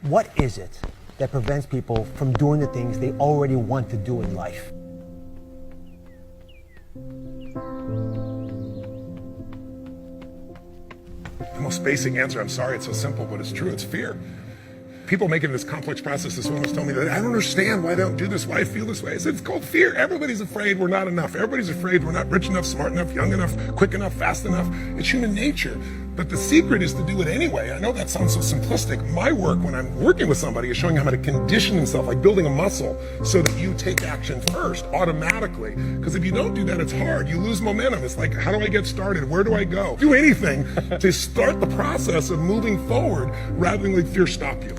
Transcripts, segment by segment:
What is it that prevents people from doing the things they already want to do in life? The most basic answer, I'm sorry it's so simple, but it's true, it's fear. People making this complex process, this woman was telling me that I don't understand why they don't do this, why I feel this way. I said, it's called fear. Everybody's afraid we're not enough. Everybody's afraid we're not rich enough, smart enough, young enough, quick enough, fast enough. It's human nature. But the secret is to do it anyway. I know that sounds so simplistic. My work when I'm working with somebody is showing them how to condition themselves, like building a muscle, so that you take action first, automatically. Because if you don't do that, it's hard. You lose momentum. It's like, how do I get started? Where do I go? Do anything to start the process of moving forward rather than let fear stop you.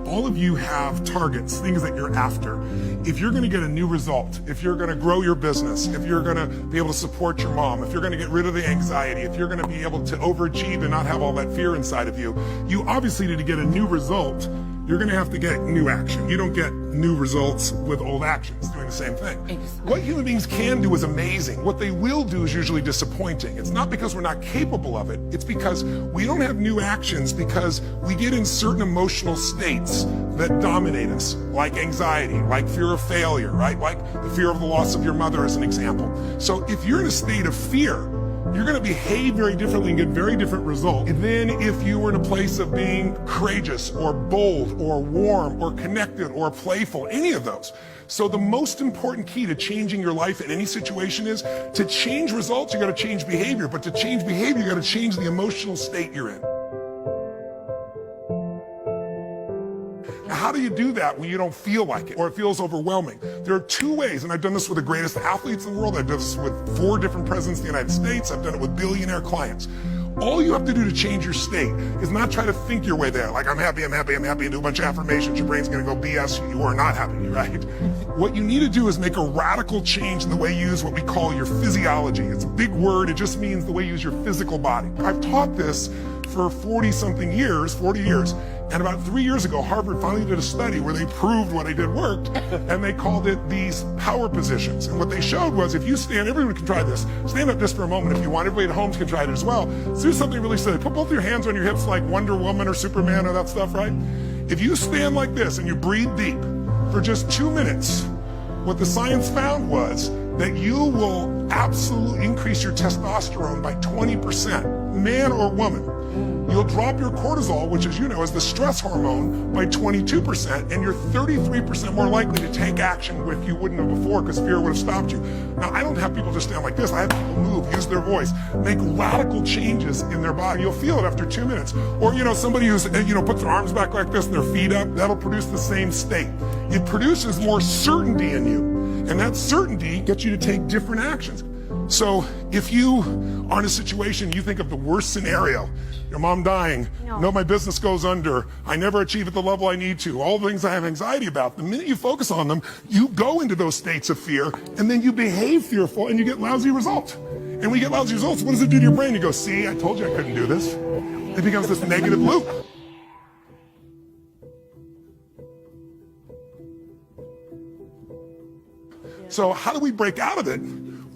All of you have targets, things that you're after. If you're going to get a new result, if you're going to grow your business, if you're going to be able to support your mom, if you're going to get rid of the anxiety, if you're going to be able to overachieve and not have all that fear inside of you, you obviously need to get a new result. You're going to have to get new action. You don't get new results with old actions doing the same thing. What human beings can do is amazing. What they will do is usually disappointing. It's not because we're not capable of it. It's because we don't have new actions because we get in certain emotional states that dominate us, like anxiety, like fear of failure, right? Like the fear of the loss of your mother as an example. So if you're in a state of fear, you're going to behave very differently and get very different results than if you were in a place of being courageous or bold or warm or connected or playful, any of those. So the most important key to changing your life in any situation is to change results, you got to change behavior. But to change behavior, you got to change the emotional state you're in. How do you do that when you don't feel like it or it feels overwhelming? There are two ways, and I've done this with the greatest athletes in the world. I've done this with 4 different presidents of the United States. I've done it with billionaire clients. All you have to do to change your state is not try to think your way there. Like, I'm happy, I'm happy, I'm happy, and do a bunch of affirmations. Your brain's going to go BS. You are not happy, right? What you need to do is make a radical change in the way you use what we call your physiology. It's a big word. It just means the way you use your physical body. I've taught this for 40 years. And about 3 years ago, Harvard finally did a study where they proved what I did worked, and they called it these power positions. And what they showed was if you stand, everyone can try this. Stand up just for a moment if you want. Everybody at home can try it as well. So do something really silly. Put both your hands on your hips like Wonder Woman or Superman or that stuff, right? If you stand like this and you breathe deep for just 2 minutes, what the science found was that you will absolutely increase your testosterone by 20%, man or woman. You'll drop your cortisol, which as you know is the stress hormone, by 22%, and you're 33% more likely to take action if you wouldn't have before because fear would have stopped you. Now, I don't have people just stand like this. I have people move, use their voice, make radical changes in their body. You'll feel it after 2 minutes. Or, somebody who's, puts their arms back like this and their feet up, that'll produce the same state. It produces more certainty in you, and that certainty gets you to take different actions. So if you are in a situation, you think of the worst scenario, your mom dying, no, my business goes under, I never achieve at the level I need to, all the things I have anxiety about, the minute you focus on them, you go into those states of fear, and then you behave fearful, and you get lousy results. And when you get lousy results, what does it do to your brain? You go, see, I told you I couldn't do this. It becomes this negative loop. So how do we break out of it?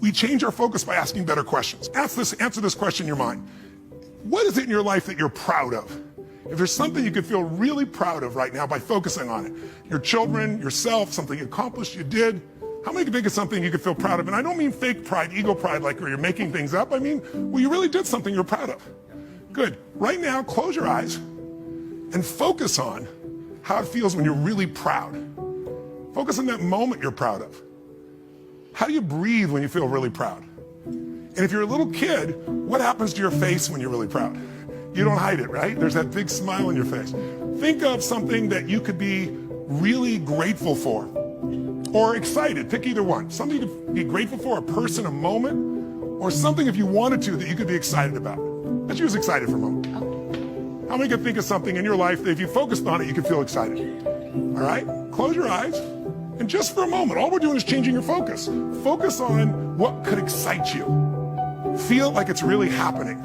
We change our focus by asking better questions. Answer this question in your mind. What is it in your life that you're proud of? If there's something you could feel really proud of right now by focusing on it, your children, yourself, something you accomplished, you did, how many can think of something you could feel proud of? And I don't mean fake pride, ego pride, like where you're making things up. I mean, well, you really did something you're proud of. Good. Right now, close your eyes and focus on how it feels when you're really proud. Focus on that moment you're proud of. How do you breathe when you feel really proud? And if you're a little kid, what happens to your face when you're really proud? You don't hide it, right? There's that big smile on your face. Think of something that you could be really grateful for or excited. Pick either one. Something you could be grateful for, a person, a moment, or something if you wanted to that you could be excited about. Let's use excited for a moment. How many can think of something in your life that if you focused on it, you could feel excited? All right? Close your eyes. And just for a moment, all we're doing is changing your focus. Focus on what could excite you. Feel like it's really happening.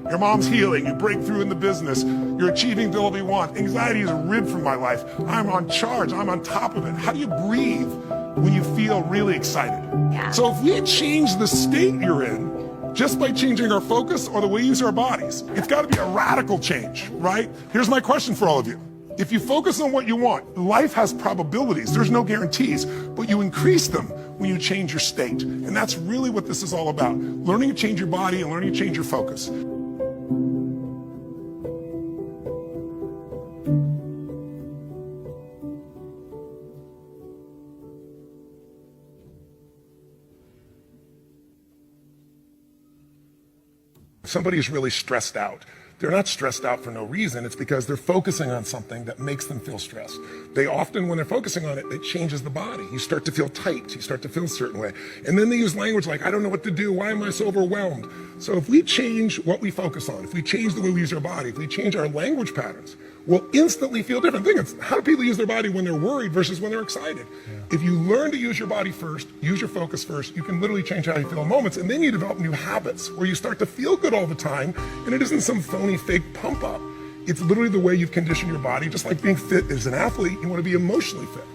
Your mom's healing, you break through in the business, you're achieving the level you want. Anxiety is rid from my life. I'm on charge, I'm on top of it. How do you breathe when you feel really excited. Yeah. So if we change the state you're in, just by changing our focus or the way we use our bodies, it's got to be a radical change, right? Here's my question for all of you. If you focus on what you want, life has probabilities. There's no guarantees, but you increase them when you change your state. And that's really what this is all about. Learning to change your body and learning to change your focus. Somebody is really stressed out. They're not stressed out for no reason. It's because they're focusing on something that makes them feel stressed. They often, when they're focusing on it, it changes the body. You start to feel tight. You start to feel a certain way. And then they use language like, I don't know what to do. Why am I so overwhelmed? So if we change what we focus on, if we change the way we use our body, if we change our language patterns, we'll instantly feel different. Think of how do people use their body when they're worried versus when they're excited. Yeah. If you learn to use your body first, use your focus first, you can literally change how you feel in moments, and then you develop new habits where you start to feel good all the time, and it isn't some phony fake pump up. It's literally the way you've conditioned your body. Just like being fit as an athlete, you want to be emotionally fit.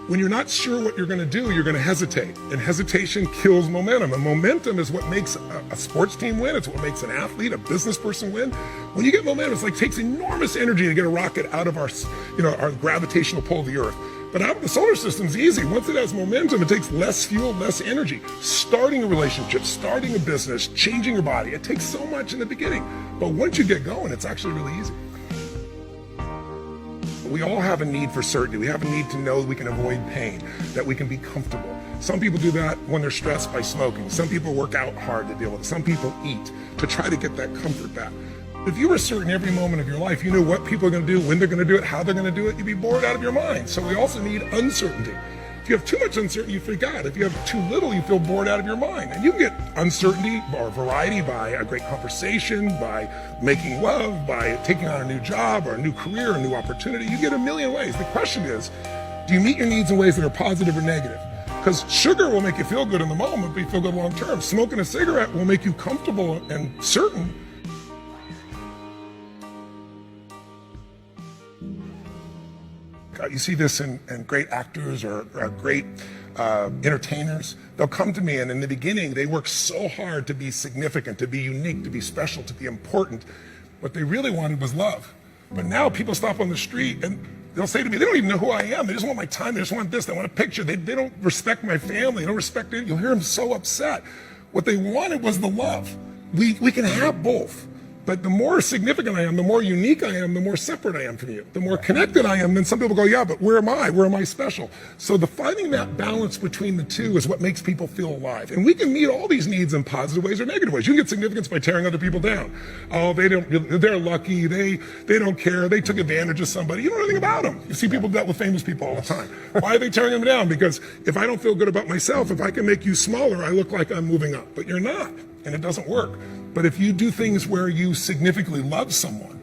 When you're not sure what you're going to do, you're going to hesitate. And hesitation kills momentum. And momentum is what makes a sports team win. It's what makes an athlete, a business person win. When you get momentum, it's like it takes enormous energy to get a rocket out of our gravitational pull of the Earth. But out of the solar system's easy. Once it has momentum, it takes less fuel, less energy. Starting a relationship, starting a business, changing your body, it takes so much in the beginning. But once you get going, it's actually really easy. We all have a need for certainty. We have a need to know that we can avoid pain, that we can be comfortable. Some people do that when they're stressed by smoking. Some people work out hard to deal with it. Some people eat to try to get that comfort back. If you were certain every moment of your life, you knew what people are going to do, when they're going to do it, how they're going to do it, you'd be bored out of your mind. So we also need uncertainty. If you have too much uncertainty, you freak out. If you have too little, you feel bored out of your mind. And you can get uncertainty or variety by a great conversation, by making love, by taking on a new job or a new career, a new opportunity. You get a million ways. The question is, do you meet your needs in ways that are positive or negative? Because sugar will make you feel good in the moment, but you feel good long term. Smoking a cigarette will make you comfortable and certain. You see this in great actors or great entertainers. They'll come to me, and in the beginning, they work so hard to be significant, to be unique, to be special, to be important. What they really wanted was love. But now people stop on the street, and they'll say to me, they don't even know who I am. They just want my time. They just want this. They want a picture. They don't respect my family. They don't respect it. You'll hear them so upset. What they wanted was the love. We can have both. But the more significant I am, the more unique I am, the more separate I am from you. The more connected I am, then some people go, yeah, but where am I? Where am I special? So finding that balance between the two is what makes people feel alive. And we can meet all these needs in positive ways or negative ways. You can get significance by tearing other people down. Oh, they're lucky. They don't care. They took advantage of somebody. You don't know anything about them. You see people do that with famous people all the time. Why are they tearing them down? Because if I don't feel good about myself, if I can make you smaller, I look like I'm moving up. But you're not, and it doesn't work. But if you do things where you significantly love someone,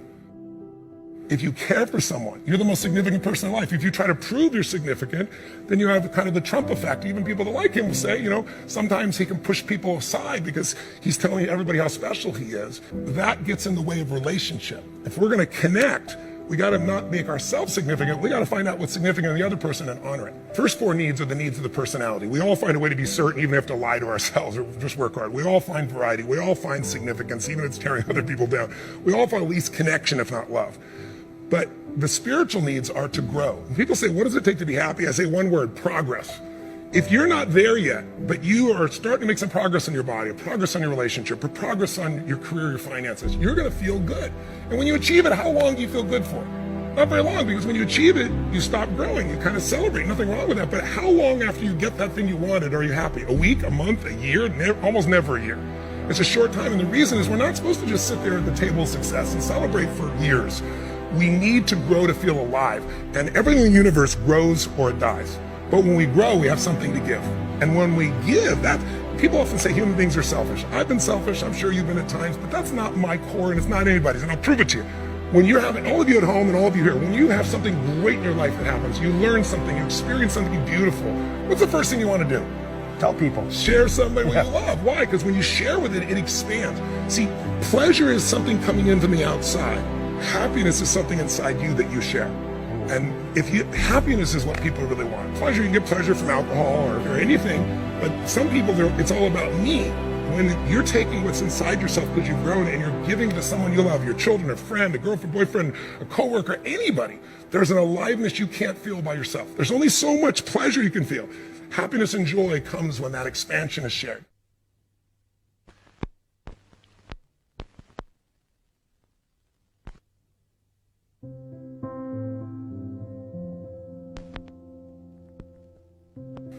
if you care for someone, you're the most significant person in life. If you try to prove you're significant, then you have kind of the Trump effect. Even people that like him will say, sometimes he can push people aside because he's telling everybody how special he is. That gets in the way of relationship. If we're going to connect, we got to not make ourselves significant. We got to find out what's significant in the other person and honor it. First four needs are the needs of the personality. We all find a way to be certain, even if we have to lie to ourselves or just work hard. We all find variety. We all find significance, even if it's tearing other people down. We all find at least connection, if not love. But the spiritual needs are to grow. When people say, what does it take to be happy? I say one word, progress. If you're not there yet, but you are starting to make some progress in your body, progress on your relationship, or progress on your career, your finances, you're going to feel good. And when you achieve it, how long do you feel good for? Not very long, because when you achieve it, you stop growing. You kind of celebrate. Nothing wrong with that. But how long after you get that thing you wanted are you happy? A week, a month, a year? Almost never a year. It's a short time. And the reason is we're not supposed to just sit there at the table of success and celebrate for years. We need to grow to feel alive. And everything in the universe grows or it dies. But when we grow, we have something to give. And when we give, people often say human beings are selfish. I've been selfish, I'm sure you've been at times, but that's not my core and it's not anybody's, and I'll prove it to you. When you're having, all of you at home and all of you here, when you have something great in your life that happens, you learn something, you experience something beautiful, what's the first thing you want to do? Tell people. Share somebody you love. Why? Because when you share with it, it expands. See, pleasure is something coming in from the outside. Happiness is something inside you that you share. And happiness is what people really want. Pleasure, you can get pleasure from alcohol or anything, but some people, it's all about me. When you're taking what's inside yourself because you've grown and you're giving to someone you love, your children, a friend, a girlfriend, boyfriend, a coworker, anybody, there's an aliveness you can't feel by yourself. There's only so much pleasure you can feel. Happiness and joy comes when that expansion is shared.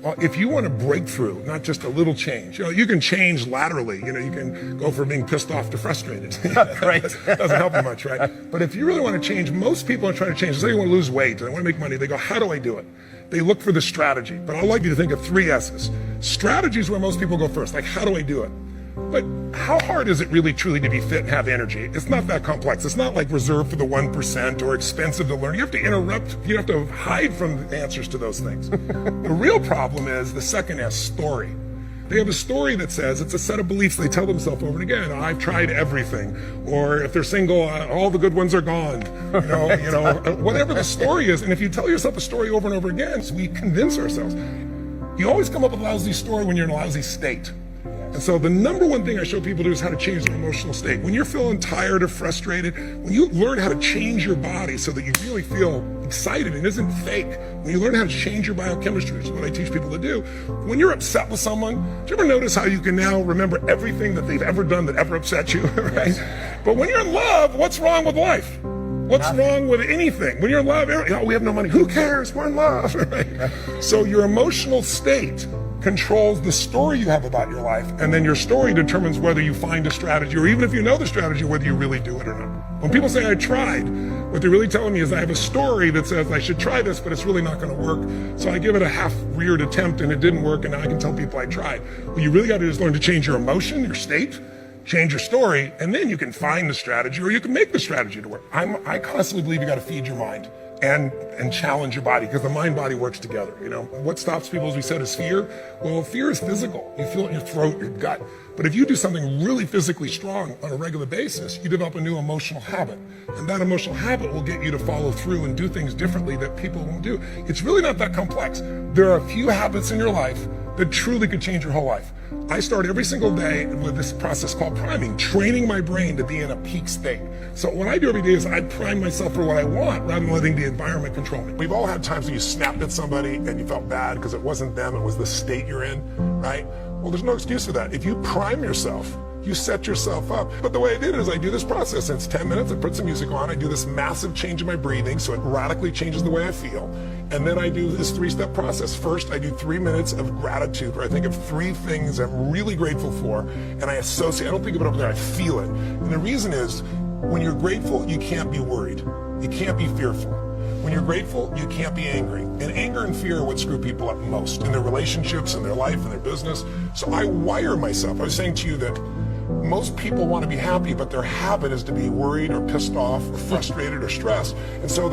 Well, if you want a breakthrough, not just a little change, you can change laterally. You can go from being pissed off to frustrated. Right. Doesn't help you much, right? But if you really want to change, most people are trying to change. Say they want to lose weight, they want to make money. They go, how do I do it? They look for the strategy. But I'd like you to think of 3 S's. Strategy is where most people go first. Like, how do I do it? But how hard is it really truly to be fit and have energy? It's not that complex. It's not like reserved for the 1% or expensive to learn. You have to interrupt. You have to hide from the answers to those things. The real problem is the second S, story. They have a story that says it's a set of beliefs they tell themselves over and again. I've tried everything. Or if they're single, all the good ones are gone. Whatever the story is. And if you tell yourself a story over and over again, so we convince ourselves. You always come up with a lousy story when you're in a lousy state. And so the number one thing I show people to do is how to change their emotional state. When you're feeling tired or frustrated, when you learn how to change your body so that you really feel excited and isn't fake, when you learn how to change your biochemistry, which is what I teach people to do, when you're upset with someone, do you ever notice how you can now remember everything that they've ever done that ever upset you, right? But when you're in love, what's wrong with life? What's wrong with anything? When you're in love, we have no money. Who cares? We're in love, right? So your emotional state controls the story you have about your life, and then your story determines whether you find a strategy, or even if you know the strategy, whether you really do it or not. When people say I tried, what they're really telling me is I have a story that says I should try this, but it's really not going to work. So I give it a half-reared attempt and it didn't work, and now I can tell people I tried. What you really got to do is learn to change your emotion, your state, change your story, and then you can find the strategy, or you can make the strategy to work. I constantly believe you got to feed your mind and challenge your body, because the mind-body works together. What stops people, as we said, is fear. Well, fear is physical. You feel it in your throat, your gut. But if you do something really physically strong on a regular basis, you develop a new emotional habit. And that emotional habit will get you to follow through and do things differently that people won't do. It's really not that complex. There are a few habits in your life that truly could change your whole life. I start every single day with this process called priming, training my brain to be in a peak state. So what I do every day is I prime myself for what I want rather than letting the environment control me. We've all had times when you snapped at somebody and you felt bad because it wasn't them, it was the state you're in, right? Well, there's no excuse for that. If you prime yourself, you set yourself up. But the way I did it is I do this process, and it's 10 minutes, I put some music on, I do this massive change in my breathing so it radically changes the way I feel. And then I do this 3-step process. First, I do 3 minutes of gratitude, where I think of 3 things I'm really grateful for, and I associate, I don't think of it over there, I feel it. And the reason is, when you're grateful, you can't be worried. You can't be fearful. When you're grateful, you can't be angry. And anger and fear are what screw people up most in their relationships, in their life, in their business. So I wire myself. I was saying to you that most people want to be happy, but their habit is to be worried or pissed off or frustrated or stressed. And so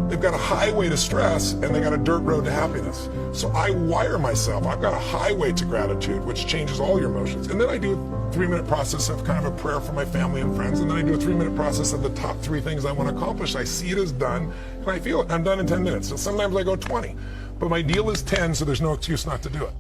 they've got a highway to stress and they got a dirt road to happiness. So I wire myself. I've got a highway to gratitude, which changes all your emotions. And then I do a 3-minute process of kind of a prayer for my family and friends. And then I do a 3-minute process of the top 3 things I want to accomplish. I see it as done and I feel it. I'm done in 10 minutes. So sometimes I go 20, but my deal is 10, so there's no excuse not to do it.